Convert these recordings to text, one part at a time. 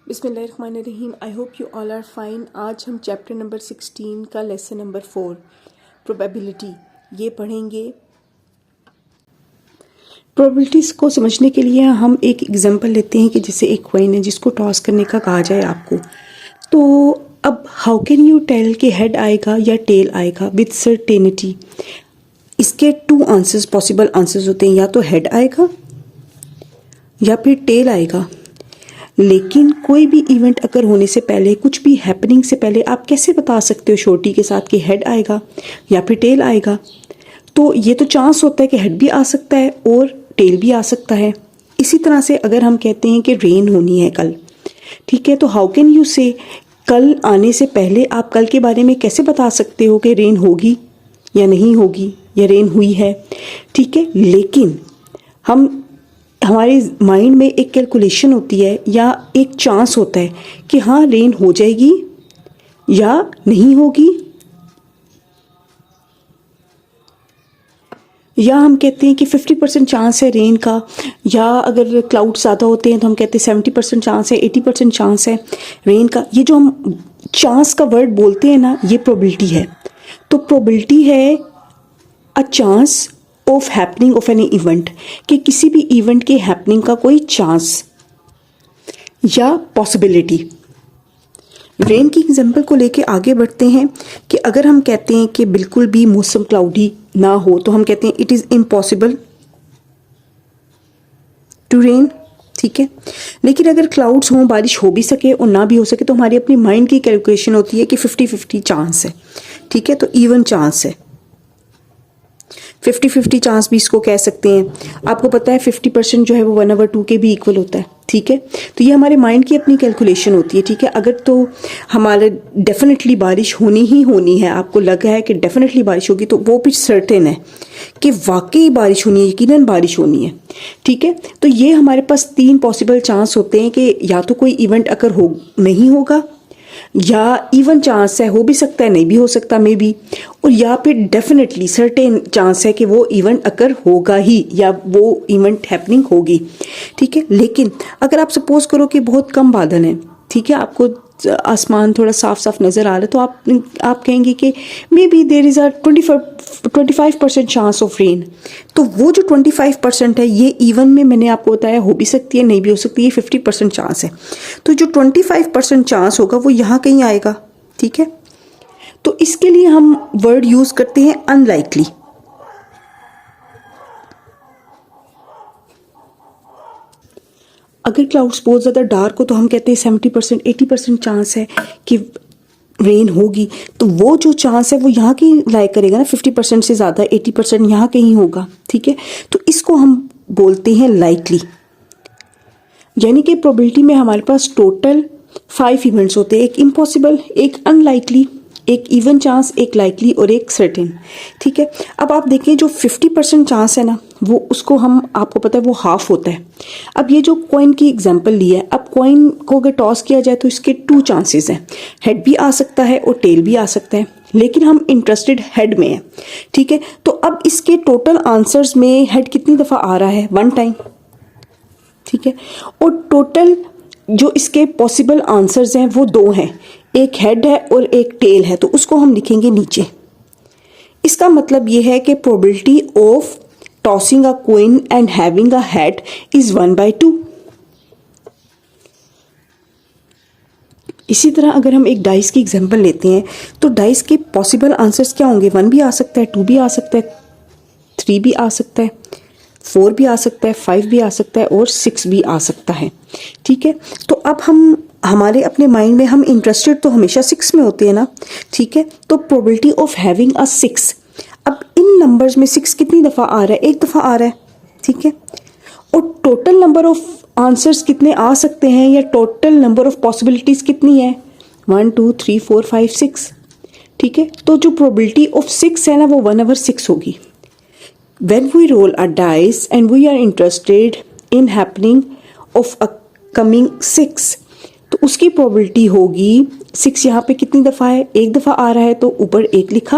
बिस्मिल्लाहिर्रहमानिर्रहीम। I hope you all are fine. आज हम चैप्टर नंबर 16 का लेसन नंबर 4 प्रोबेबिलिटी ये पढ़ेंगे। प्रोबेबिलिटीज़ को समझने के लिए हम एक एग्जांपल लेते हैं कि जैसे एक कॉइन है जिसको टॉस करने का कहा जाए आपको, तो अब हाउ कैन यू टेल कि हेड आएगा या टेल आएगा विद सर्टेनिटी। इसके टू आंसर्स पॉसिबल आंसर्स होते हैं, या तो हेड आएगा या फिर टेल आएगा। लेकिन कोई भी इवेंट अगर होने से पहले, कुछ भी हैपनिंग से पहले आप कैसे बता सकते हो श्योरिटी के साथ कि हेड आएगा या फिर टेल आएगा। तो ये तो चांस होता है कि हेड भी आ सकता है और टेल भी आ सकता है। इसी तरह से अगर हम कहते हैं कि रेन होनी है कल, ठीक है, तो हाउ कैन यू से कल आने से पहले आप कल के बारे में कैसे बता सकते हो कि रेन होगी या नहीं होगी या रेन हुई है, ठीक है। लेकिन हमारे माइंड में एक कैलकुलेशन होती है या एक चांस होता है कि हाँ रेन हो जाएगी या नहीं होगी, या हम कहते हैं कि 50% चांस है रेन का, या अगर क्लाउड ज़्यादा होते हैं तो हम कहते हैं 70% चांस है, 80% चांस है रेन का। ये जो हम चांस का वर्ड बोलते हैं ना, ये प्रोबेबिलिटी है। तो प्रोबेबिलिटी है a chance of happening of any event, कि किसी भी इवेंट के हैपनिंग का कोई चांस या पॉसिबिलिटी। रेन की एग्जांपल को लेके आगे बढ़ते हैं कि अगर हम कहते हैं कि बिल्कुल भी मौसम क्लाउडी ना हो तो हम कहते हैं it is impossible to rain, ठीक है। लेकिन अगर क्लाउड्स हों, बारिश हो भी सके और ना भी हो सके, तो हमारी अपनी माइंड की कैलकुलेशन होती है कि 50-50 चांस है, ठीक है। तो इवन चांस है, 50-50 चांस भी इसको कह सकते हैं। आपको पता है 50% जो है वो 1/2 के भी इक्वल होता है, ठीक है। तो ये हमारे माइंड की अपनी कैलकुलेशन होती है, ठीक है। अगर तो हमारे डेफिनेटली बारिश होनी ही होनी है, आपको लगा है कि डेफिनेटली बारिश होगी, तो वो भी सर्टेन है कि वाकई बारिश होनी है, यकीनन बारिश होनी है, ठीक है। तो ये हमारे पास 3 पॉसिबल चांस होते हैं कि या तो कोई इवेंट अगर हो नहीं होगा, या इवन चांस है, हो भी सकता है नहीं भी हो सकता मे बी, और या फिर डेफिनेटली सर्टेन चांस है कि वो इवेंट अगर होगा ही या वो इवेंट हैपनिंग होगी, ठीक है। लेकिन अगर आप सपोज करो कि बहुत कम बादल हैं, ठीक है, आपको आसमान थोड़ा साफ साफ नज़र आ रहा है, तो आप कहेंगे कि may be there is a 25% chance of rain. तो वो जो 25% है ये इवन में मैंने आपको बताया हो भी सकती है नहीं भी हो सकती है, 50% चांस है। तो जो 25% चांस होगा वो यहाँ कहीं आएगा, ठीक है। तो इसके लिए हम वर्ड यूज़ करते हैं अनलाइकली। अगर क्लाउड्स बहुत ज़्यादा डार्क हो तो हम कहते हैं 70% 80% चांस है कि रेन होगी। तो वो जो चांस है वो यहाँ कहीं लाई करेगा ना, 50% से ज़्यादा 80% यहाँ कहीं होगा, ठीक है। तो इसको हम बोलते हैं लाइकली। यानी कि प्रोबेबिलिटी में हमारे पास टोटल 5 इवेंट्स होते हैं, एक इम्पॉसिबल, एक अनलाइकली, एक इवन चांस, एक लाइकली और एक सर्टेन, ठीक है। अब आप देखिए जो 50% चांस है ना, वो उसको हम, आपको पता है वो हाफ होता है। अब ये जो कॉइन की एग्जांपल ली है, अब कॉइन को अगर टॉस किया जाए तो इसके 2 चांसेस हैं, हेड भी आ सकता है और टेल भी आ सकता है, लेकिन हम इंटरेस्टेड हेड में हैं, ठीक है। तो अब इसके टोटल आंसर्स में हेड कितनी दफ़ा आ रहा है, 1 टाइम, ठीक है। और टोटल जो इसके पॉसिबल आंसर्स हैं वो 2 हैं, एक हेड है और एक टेल है, तो उसको हम लिखेंगे नीचे। इसका मतलब ये है कि probability of tossing a coin and having a head is 1/2। इसी तरह अगर हम एक डाइस की एग्जांपल लेते हैं तो डाइस के पॉसिबल आंसर्स क्या होंगे, 1 भी आ सकता है, 2 भी आ सकता है, 3 भी आ सकता है, 4 भी आ सकता है, 5 भी आ सकता है और 6 भी आ सकता है, ठीक है। तो अब हमारे अपने माइंड में हम इंटरेस्टेड तो हमेशा 6 में होते हैं ना, ठीक है। तो प्रोबेबिलिटी ऑफ हैविंग अ 6, अब इन नंबर्स में 6 कितनी दफ़ा आ रहा है, 1 दफ़ा आ रहा है, ठीक है। और टोटल नंबर ऑफ आंसर्स कितने आ सकते हैं या टोटल नंबर ऑफ पॉसिबिलिटीज़ कितनी है, 1 2 3 4 5 6, ठीक है। तो जो प्रोबेबिलिटी ऑफ 6 है ना वो 1/6 होगी। When we roll a dice and we are interested in happening of a coming 6, तो उसकी प्रोबेबिलिटी होगी 6 यहाँ पे कितनी दफ़ा है, 1 दफ़ा आ रहा है तो ऊपर 1 लिखा,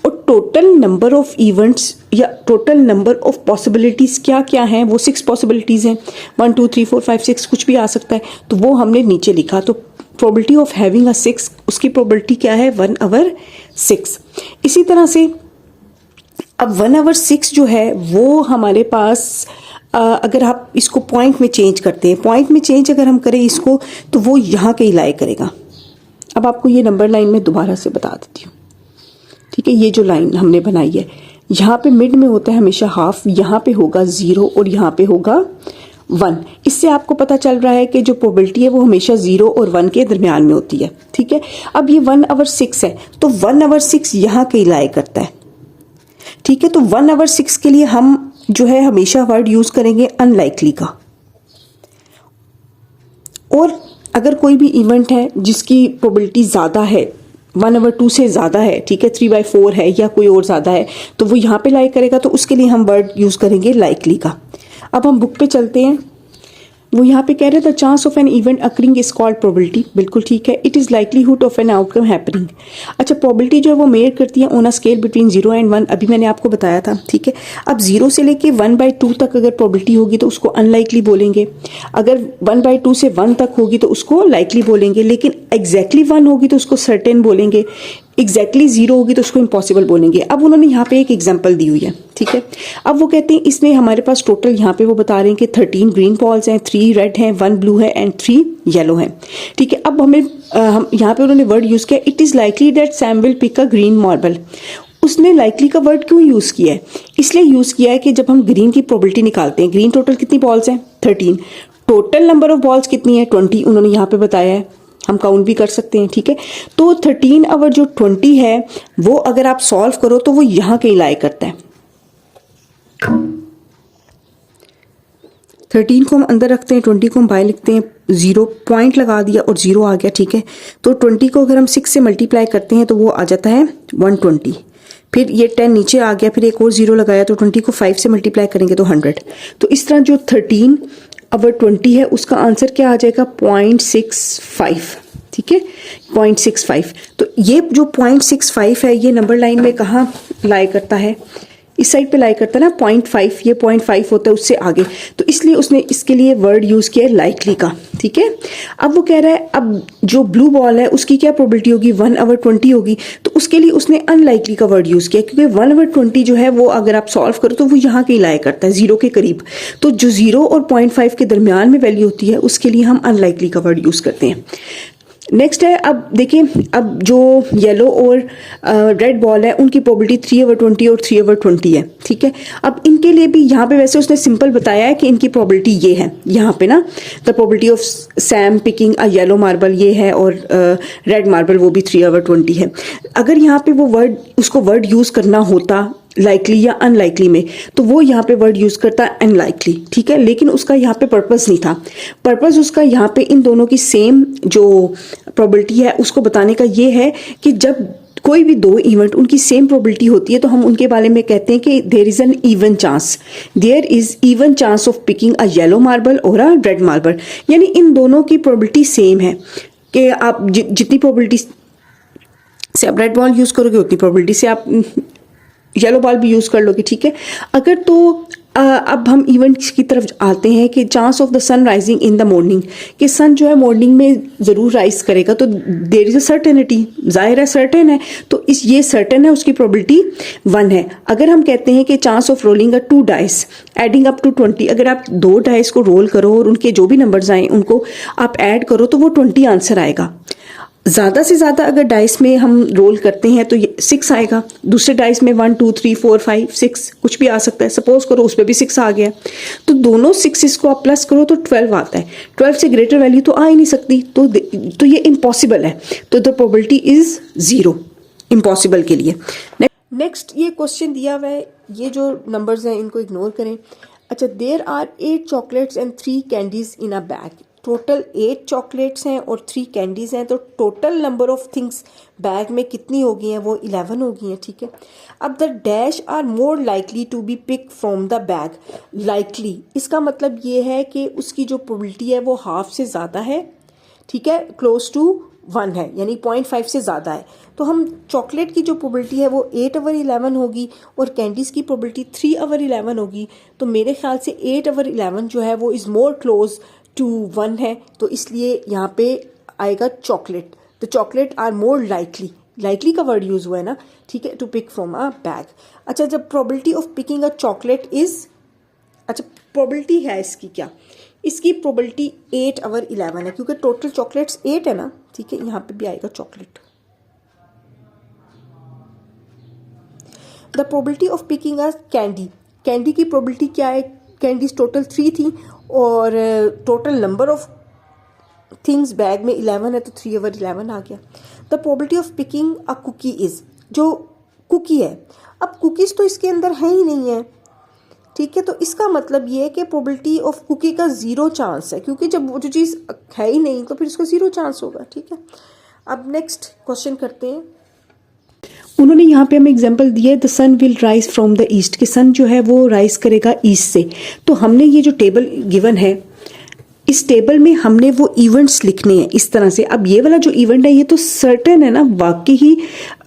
और टोटल नंबर ऑफ इवेंट्स या टोटल नंबर ऑफ पॉसिबिलिटीज़ क्या क्या हैं, वो 6 पॉसिबिलिटीज़ हैं, 1 2 3 4 5 6 कुछ भी आ सकता है, तो वो हमने नीचे लिखा। तो प्रोबेबिलिटी ऑफ हैविंग अ 6, उसकी प्रोबेबिलिटी क्या है 1/6। इसी तरह से अब 1/6 जो है वो हमारे पास अगर आप इसको पॉइंट में चेंज करते हैं, पॉइंट में चेंज अगर हम करें इसको, तो वो यहाँ के ही लाई करेगा। अब आपको ये नंबर लाइन में दोबारा से बता देती हूँ, ठीक है। ये जो लाइन हमने बनाई है, यहाँ पे मिड में होता है हमेशा हाफ, यहाँ पे होगा 0 और यहाँ पे होगा 1। इससे आपको पता चल रहा है कि जो प्रोबेबिलिटी है वो हमेशा 0 और 1 के दरमियान में होती है, ठीक है। अब ये 1/6 है, तो 1/6 यहाँ के ही लाई करता है, ठीक है। तो 1/6 के लिए हम जो है हमेशा वर्ड यूज करेंगे अनलाइकली का। और अगर कोई भी इवेंट है जिसकी प्रोबेबिलिटी ज़्यादा है, 1/2 से ज़्यादा है, ठीक है, 3/4 है या कोई और ज़्यादा है, तो वो यहाँ पे लाई करेगा, तो उसके लिए हम वर्ड यूज़ करेंगे लाइकली का। अब हम बुक पे चलते हैं। वो यहाँ पे कह रहे थे chance of an event occurring is called probability, बिल्कुल ठीक है। It is likelihood of an outcome happening. अच्छा, प्रोबेबिलिटी जो है वो मेजर करती है on a scale between 0 and 1, अभी मैंने आपको बताया था, ठीक है। अब 0 से लेके 1/2 तक अगर प्रोबेबिलिटी होगी तो उसको अनलाइकली बोलेंगे, अगर 1/2 से 1 तक होगी तो उसको लाइकली बोलेंगे, लेकिन एग्जैक्टली 1 होगी तो उसको सर्टेन बोलेंगे, एग्जैक्टली 0 होगी तो उसको इम्पॉसिबल बोलेंगे। अब उन्होंने यहाँ पे एक एग्जांपल दी हुई है, ठीक है। अब वो कहते हैं इसमें हमारे पास टोटल यहाँ पे वो बता रहे हैं कि 13 ग्रीन बॉल्स हैं, 3 रेड हैं, 1 ब्लू है एंड 3 येलो हैं, ठीक है। अब हम यहाँ पे उन्होंने वर्ड यूज किया it is likely that Sam will pick a green marble. उसने लाइकली का वर्ड क्यों यूज किया है? इसलिए यूज किया है कि जब हम ग्रीन की प्रोबेबिलिटी निकालते हैं, ग्रीन टोटल कितनी बॉल्स हैं 13, टोटल नंबर ऑफ बॉल्स कितनी है 20, उन्होंने यहाँ पे बताया है, हम काउंट भी कर सकते हैं, ठीक है। तो 13 ओवर जो 20 है वो अगर आप सॉल्व करो तो वो यहां के लाई करता है। 13 को हम अंदर रखते हैं, 20 को हम बाहर लिखते हैं, 0 पॉइंट लगा दिया और 0 आ गया, ठीक है। तो 20 को अगर हम 6 से मल्टीप्लाई करते हैं तो वो आ जाता है 120, फिर ये 10 नीचे आ गया, फिर एक और 0 लगाया तो 20 को 5 से मल्टीप्लाई करेंगे तो 100। तो इस तरह जो 13 ओवर 20 है उसका आंसर क्या आ जाएगा 0.65, ठीक है, 0.65। तो ये जो 0.65 है ये नंबर लाइन में कहाँ लाई करता है? इस साइड पे लाई करता है ना 0.5, ये 0.5 होता है उससे आगे, तो इसलिए उसने इसके लिए वर्ड यूज किया है लाइकली का, ठीक है। अब वो कह रहा है अब जो ब्लू बॉल है उसकी क्या प्रोबेबिलिटी होगी 1/20 होगी, तो उसके लिए उसने अनलाइकली का वर्ड यूज किया, क्योंकि 1/20 जो है वो अगर आप सॉल्व करो तो वो यहाँ के लाई करता है 0 के करीब, तो जो 0 और 0.5 के दरमियान में वैल्यू होती है उसके लिए हम अनलाइकली का वर्ड यूज करते हैं। नेक्स्ट है, अब देखिए, अब जो येलो और रेड बॉल है उनकी प्रोबेबिलिटी 3/20 और 3/20 है, ठीक है। अब इनके लिए भी यहाँ पे वैसे उसने सिंपल बताया है कि इनकी प्रोबेबिलिटी ये है, यहाँ पे ना the probability of Sam picking a yellow marble ये है और रेड मार्बल वो भी 3/20 है। अगर यहाँ पे वो वर्ड उसको वर्ड यूज करना होता लाइकली या अनलाइकली में, तो वो यहाँ पे वर्ड यूज करता है अनलाइकली, ठीक है। लेकिन उसका यहाँ पे पर्पस नहीं था, पर्पस उसका यहाँ पे इन दोनों की सेम जो प्रोबेबिलिटी है उसको बताने का ये है कि जब कोई भी दो इवेंट उनकी सेम प्रोबेबिलिटी होती है तो हम उनके बारे में कहते हैं कि there is an even chance, there is even chance of picking a yellow marble और अ रेड मार्बल, यानी इन दोनों की प्रोबेबिलिटी सेम है कि आप जितनी प्रोबेबिलिटी से आप रेड बॉल यूज करोगे उतनी प्रोबेबिलिटी से आप येलो बॉल भी यूज कर लोगे, ठीक है। अगर तो अब हम इवेंट्स की तरफ आते हैं कि chance of the sun rising in the morning, कि सन जो है मॉर्निंग में ज़रूर राइज करेगा, तो देयर इज अ सर्टेनिटी, जाहिर है सर्टेन है, तो इस ये सर्टेन है उसकी प्रोबेबिलिटी 1 है। अगर हम कहते हैं कि chance of rolling a 2 dice adding up to 20, अगर आप 2 डाइस को रोल करो और उनके जो भी नंबर्स आए उनको आप ऐड करो तो वो 20 आंसर आएगा। ज़्यादा से ज़्यादा अगर डाइस में हम रोल करते हैं तो ये 6 आएगा, दूसरे डाइस में 1 2 3 4 5 6 कुछ भी आ सकता है, सपोज करो उस पर भी 6 आ गया, तो दोनों 6 को आप प्लस करो तो 12 आता है, 12 से ग्रेटर वैल्यू तो आ ही नहीं सकती, तो ये इम्पॉसिबल है, तो द प्रोबेबिलिटी इज 0 इम्पॉसिबल के लिए। नेक्स्ट ये क्वेश्चन दिया हुआ है, ये जो नंबर्स हैं इनको इग्नोर करें। अच्छा, there are 8 chocolates and 3 candies in a bag, total 8 chocolates हैं और 3 कैंडीज हैं, तो total number of things bag में कितनी हो गई हैं वो 11 हो गई हैं, ठीक है। अब the dash are more likely to be pick from the bag, likely इसका मतलब ये है कि उसकी जो प्रोबेबिलिटी है वो हाफ से ज़्यादा है, ठीक है, क्लोज टू 1 है, यानी 0.5 से ज़्यादा है, तो हम चॉकलेट की जो प्रोबेबिलिटी है वो 8/11 होगी और कैंडीज़ की प्रोबेबिलिटी 3/11 होगी। तो मेरे ख्याल से 8/11 जो है वो इज़ मोर क्लोज टू 1 है, तो इसलिए यहाँ पे आएगा chocolate. The chocolate are more likely का वर्ड यूज़ हुआ है ना, ठीक है, to pick from a bag. अच्छा, जब probability of picking a chocolate is, अच्छा प्रोबेबिलिटी है इसकी क्या, इसकी प्रोबेबिलिटी 8/11 है, क्योंकि टोटल चॉकलेट्स 8 है ना, ठीक है, यहाँ पे भी आएगा chocolate. The probability of picking a candy की प्रोबेबिलिटी क्या है, कैंडीज टोटल 3 थी और total number of things bag में 11 है, तो 3/11 आ गया। The probability of picking a cookie is, जो कुकी है, अब कुकीज़ तो इसके अंदर है ही नहीं है, ठीक है, तो इसका मतलब ये है कि प्रोबेबिलिटी ऑफ कुकी का 0 चांस है, क्योंकि जब वो जो चीज़ है ही नहीं तो फिर इसका 0 चांस होगा, ठीक है। अब नेक्स्ट क्वेश्चन करते हैं। उन्होंने यहाँ पे हमें एग्जांपल दिया है, the sun will rise from the east, कि सन जो है वो राइज करेगा ईस्ट से। तो हमने ये जो टेबल गिवन है, इस टेबल में हमने वो इवेंट्स लिखने हैं इस तरह से। अब ये वाला जो इवेंट है ये तो सर्टेन है ना, वाकई ही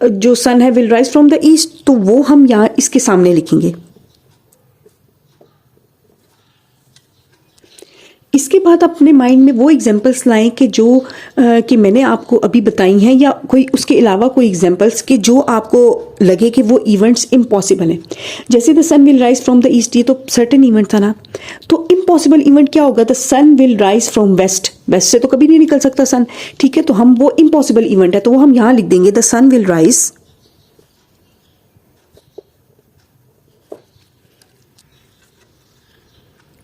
जो सन है will rise from the east, तो वो हम यहाँ इसके सामने लिखेंगे। इसके बाद अपने माइंड में वो एग्जांपल्स लाएं कि जो कि मैंने आपको अभी बताई हैं, या कोई उसके अलावा कोई एग्जांपल्स कि जो आपको लगे कि वो इवेंट्स इम्पॉसिबल हैं। जैसे the sun will rise from the east, ये तो सर्टेन इवेंट था ना, तो इम्पॉसिबल इवेंट क्या होगा, the sun will rise from west, west से तो कभी नहीं निकल सकता सन, ठीक है, तो हम वो इम्पॉसिबल इवेंट है तो वो हम यहाँ लिख देंगे, the sun will rise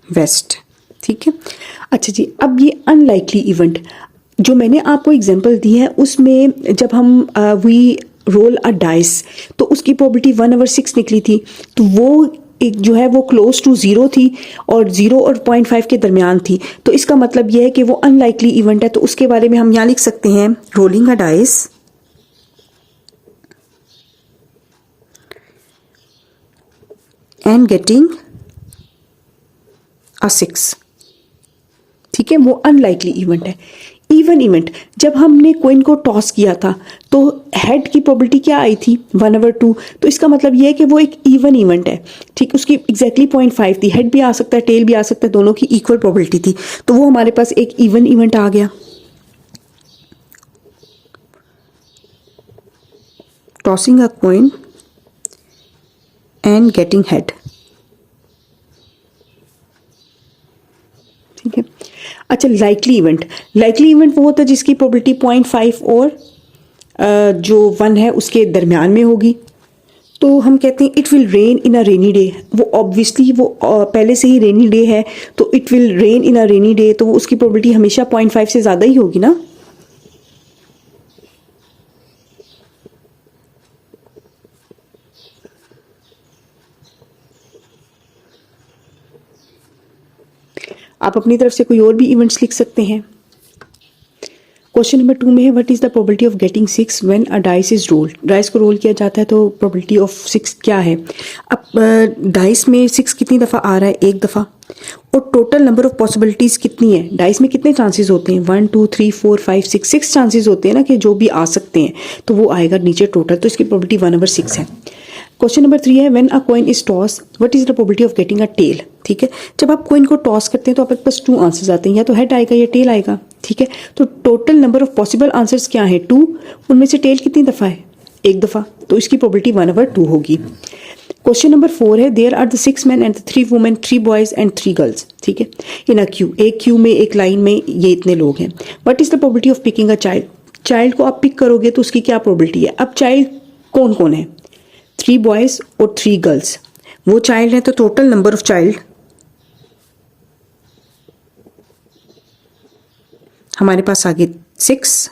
west, ठीक है। अच्छा जी, अब ये अनलाइकली इवेंट जो मैंने आपको एग्जांपल दी है, उसमें जब हम वी रोल अ डाइस तो उसकी प्रोबेबिलिटी 1/6 निकली थी, तो वो एक जो है वो क्लोज टू 0 थी और 0 और 0.5 के दरमियान थी, तो इसका मतलब यह है कि वो अनलाइकली इवेंट है। तो उसके बारे में हम यहाँ लिख सकते हैं, rolling a dice and getting a 6, ठीक है, वो अनलाइकली इवेंट है। इवन इवेंट, जब हमने कोइन को टॉस किया था तो हेड की प्रोबेबिलिटी क्या आई थी, 1/2, तो इसका मतलब ये है कि वो एक इवन इवेंट है, ठीक, उसकी एग्जैक्टली 0.5 थी, हेड भी आ सकता है टेल भी आ सकता है, दोनों की इक्वल प्रोबेबिलिटी थी, तो वो हमारे पास एक इवन इवेंट आ गया। Tossing a coin and getting head, ठीक है। अच्छा, लाइकली इवेंट वो होता है जिसकी प्रोबेबिलिटी 0.5 और जो 1 है उसके दरमियान में होगी। तो हम कहते हैं it will rain in a rainy day, वो ऑब्वियसली वो पहले से ही रेनी डे है, तो it will rain in a rainy day, तो वो उसकी प्रोबेबिलिटी हमेशा 0.5 से ज़्यादा ही होगी ना। आप अपनी तरफ से कोई और भी इवेंट्स लिख सकते हैं। क्वेश्चन नंबर 2 में है, what is the probability of getting 6 when a dice is rolled. Dice को रोल किया जाता है तो प्रोबेबिलिटी ऑफ 6 क्या है। अब डाइस में 6 कितनी दफ़ा आ रहा है, एक दफ़ा, और टोटल नंबर ऑफ पॉसिबिलिटीज़ कितनी है, डाइस में कितने चांसेस होते हैं, 1 2 3 4 5 6 चांसेस होते हैं ना कि जो भी आ सकते हैं, तो वो आएगा नीचे टोटल, तो इसकी प्रोबेबिलिटी 1/6 है। क्वेश्चन नंबर 3 है, when a coin is toss what is the probability of getting a tail. ठीक है, जब आप कॉइन को टॉस करते हैं तो आपके पास 2 आंसर्स आते हैं, या तो हेड आएगा या टेल आएगा। ठीक है, तो total number of possible answers क्या है, 2, उनमें से टेल कितनी दफ़ा है, एक दफ़ा, तो इसकी प्रोबेबिलिटी 1/2 होगी। क्वेश्चन नंबर 4 है, there are the 6 men and 3 women 3 boys and 3 girls. ठीक है, इन अ क्यू, एक क्यू में एक लाइन में ये इतने लोग हैं। What is the probability of picking a child. Child को आप पिक करोगे तो उसकी क्या प्रोबेबिलिटी है। अब चाइल्ड कौन कौन है, 3 बॉयज और 3 गर्ल्स, वो चाइल्ड है, तो टोटल नंबर ऑफ चाइल्ड हमारे पास आ गए 6।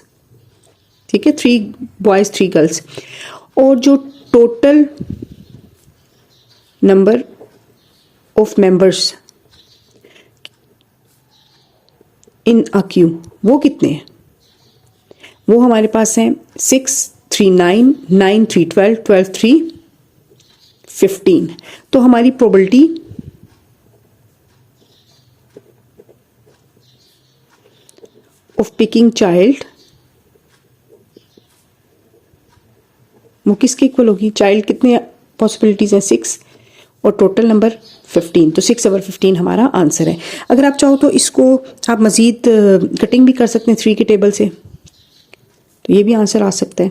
ठीक है, 3 बॉयज 3 गर्ल्स, और जो total number of members in a Q वो कितने हैं, वो हमारे पास हैं 6 3 9 9 3 12 12 3 15। तो हमारी प्रोबेबिलिटी ऑफ पिकिंग चाइल्ड वो किसके इक्वल होगी? चाइल्ड कितने पॉसिबिलिटीज़ हैं? 6 और टोटल नंबर 15, तो 6/15 हमारा आंसर है। अगर आप चाहो तो इसको आप मज़ीद कटिंग भी कर सकते हैं 3 के टेबल से, तो ये भी आंसर आ सकता है।